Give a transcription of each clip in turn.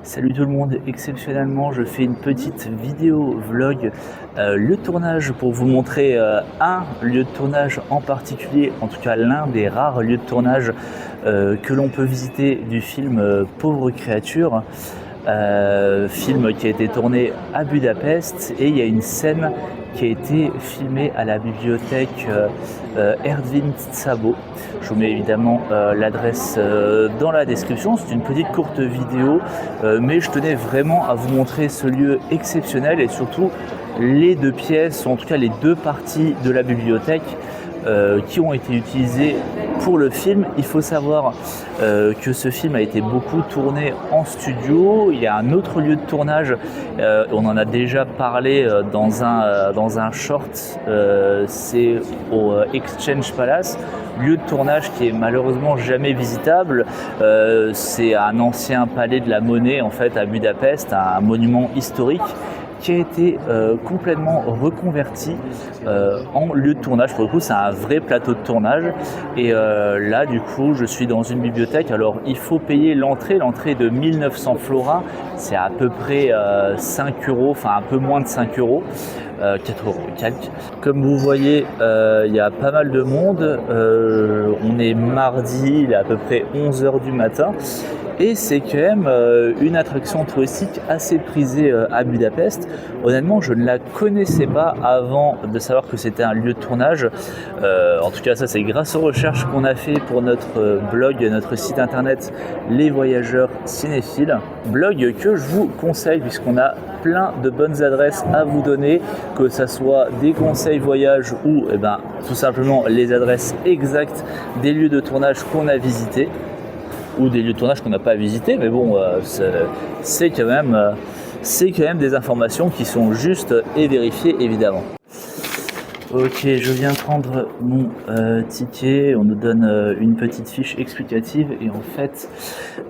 Salut tout le monde, exceptionnellement je fais une petite vidéo vlog lieu de tournage pour vous montrer un lieu de tournage en particulier, en tout cas l'un des rares lieux de tournage que l'on peut visiter du film Pauvre créature, film qui a été tourné à Budapest, et il y a une scène qui a été filmée à la bibliothèque Erdvin Szabo. Je vous mets évidemment l'adresse dans la description. C'est une petite courte vidéo, mais je tenais vraiment à vous montrer ce lieu exceptionnel et surtout les deux pièces, ou en tout cas les deux parties de la bibliothèque qui ont été utilisées pour le film. Il faut savoir que ce film a été beaucoup tourné en studio. Il y a un autre lieu de tournage, on en a déjà parlé dans un short, c'est au Exchange Palace, lieu de tournage qui est malheureusement jamais visitable. C'est un ancien palais de la monnaie en fait à Budapest, un monument historique qui a été complètement reconverti en lieu de tournage. Pour le coup, c'est un vrai plateau de tournage. Et là, du coup, je suis dans une bibliothèque. Alors, il faut payer l'entrée. L'entrée de 1900 florins, c'est à peu près 5 euros, enfin un peu moins de 5 euros. 4 euros et quelques. Comme vous voyez, il y a pas mal de monde. On est mardi, il est à peu près 11h du matin. Et c'est quand même une attraction touristique assez prisée à Budapest. Honnêtement, je ne la connaissais pas avant de savoir que c'était un lieu de tournage. En tout cas, ça c'est grâce aux recherches qu'on a fait pour notre blog, notre site internet Les Voyageurs Cinéphiles. Blog que je vous conseille puisqu'on a plein de bonnes adresses à vous donner, que ça soit des conseils voyage ou tout simplement les adresses exactes des lieux de tournage qu'on a visités, ou des lieux de tournage qu'on n'a pas visités, mais bon, c'est quand même des informations qui sont justes et vérifiées évidemment. Ok, je viens prendre mon ticket, on nous donne une petite fiche explicative, et en fait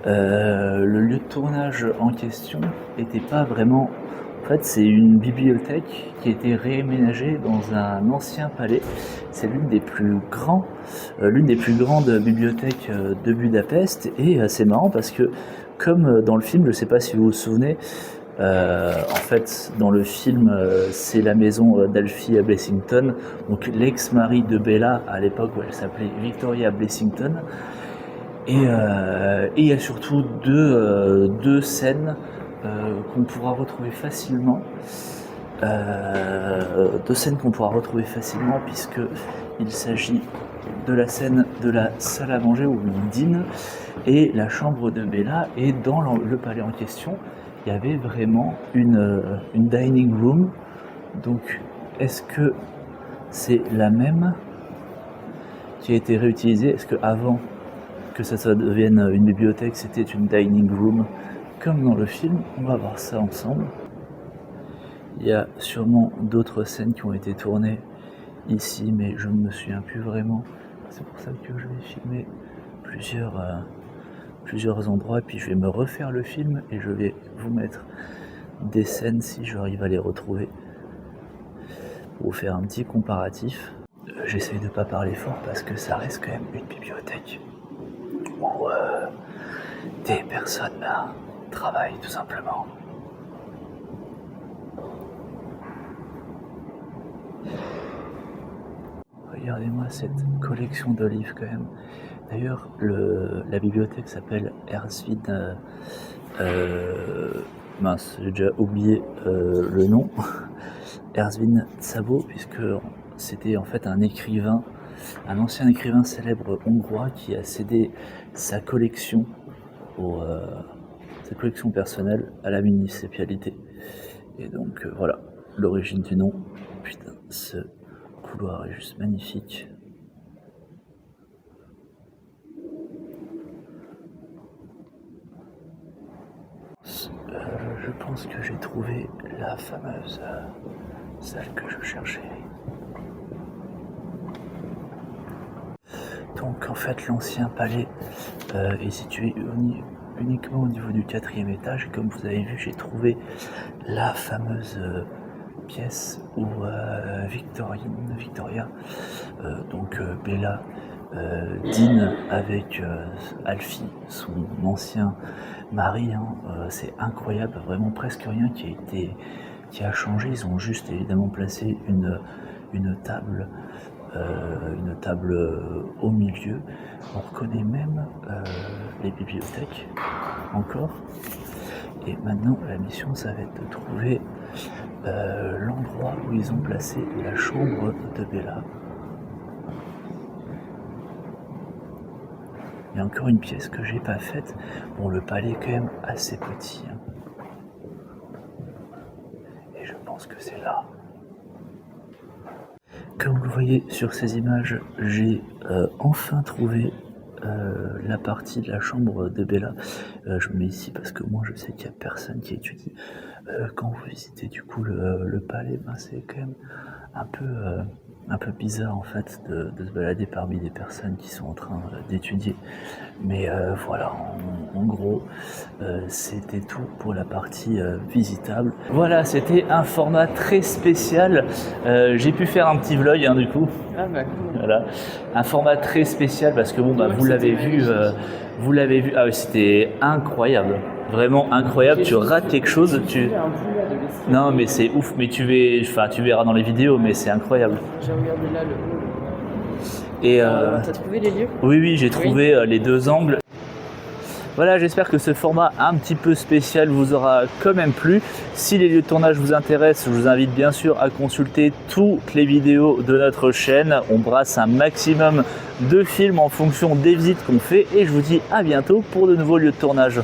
le lieu de tournage en question n'était pas vraiment... En fait, c'est une bibliothèque qui a été réaménagée dans un ancien palais. C'est l'une des plus grandes bibliothèques de Budapest, et c'est marrant parce que, comme dans le film, je ne sais pas si vous vous souvenez, en fait, dans le film, c'est la maison d'Alfie Blessington, donc l'ex-mari de Bella à l'époque où elle s'appelait Victoria Blessington. Et il y a surtout deux scènes qu'on pourra retrouver facilement. Puisque il s'agit de la scène de la salle à manger où il dîne et la chambre de Bella. Et dans le palais en question, il y avait vraiment une dining room. Donc, est-ce que c'est la même qui a été réutilisée? Est-ce qu'avant que ça devienne une bibliothèque, c'était une dining room comme dans le film? On va voir ça ensemble. Il y a sûrement d'autres scènes qui ont été tournées ici, mais je ne me souviens plus vraiment. C'est pour ça que je vais filmer plusieurs endroits, puis je vais me refaire le film et je vais vous mettre des scènes si j'arrive à les retrouver pour vous faire un petit comparatif. J'essaye de ne pas parler fort parce que ça reste quand même une bibliothèque où des personnes travaillent tout simplement. Regardez-moi cette collection de livres quand même. D'ailleurs, la bibliothèque s'appelle Erdvin... j'ai déjà oublié le nom. Erdvin Szabo, puisque c'était en fait un ancien écrivain célèbre hongrois qui a cédé sa collection personnelle à la municipalité. Et donc voilà, l'origine du nom. Putain, ce couloir est juste magnifique. Je pense que j'ai trouvé la fameuse salle que je cherchais. Donc en fait, l'ancien palais est situé uniquement au niveau du 4e étage, et comme vous avez vu, j'ai trouvé la fameuse pièce où Victoria, donc Bella, Dean avec Alfie, son ancien mari, hein, c'est incroyable, vraiment presque rien qui a changé. Ils ont juste évidemment placé une table au milieu. On reconnaît même les bibliothèques encore. Et maintenant la mission, ça va être de trouver l'endroit où ils ont placé la chambre de Bella. Il y a encore une pièce que j'ai pas faite. Bon, le palais est quand même assez petit, hein. Et je pense que c'est là. Comme vous le voyez sur ces images, j'ai enfin trouvé la partie de la chambre de Bella. Je me mets ici parce que moi je sais qu'il n'y a personne qui étudie. Quand vous visitez du coup le palais, ben, c'est quand même un peu bizarre en fait de se balader parmi des personnes qui sont en train d'étudier. Mais voilà, en gros, c'était tout pour la partie visitable. Voilà, c'était un format très spécial. J'ai pu faire un petit vlog, hein, du coup. Ah bah cool. Voilà, un format très spécial parce que bon, bah, vous l'avez vu, ah oui, c'était incroyable, vraiment incroyable. Tu rates quelque chose, non mais c'est ouf, mais tu verras dans les vidéos, mais c'est incroyable. J'ai regardé là le. Et t'as trouvé les lieux? oui, j'ai trouvé les deux angles. Voilà, j'espère que ce format un petit peu spécial vous aura quand même plu. Si les lieux de tournage vous intéressent, je vous invite bien sûr à consulter toutes les vidéos de notre chaîne. On brasse un maximum de films en fonction des visites qu'on fait et je vous dis à bientôt pour de nouveaux lieux de tournage.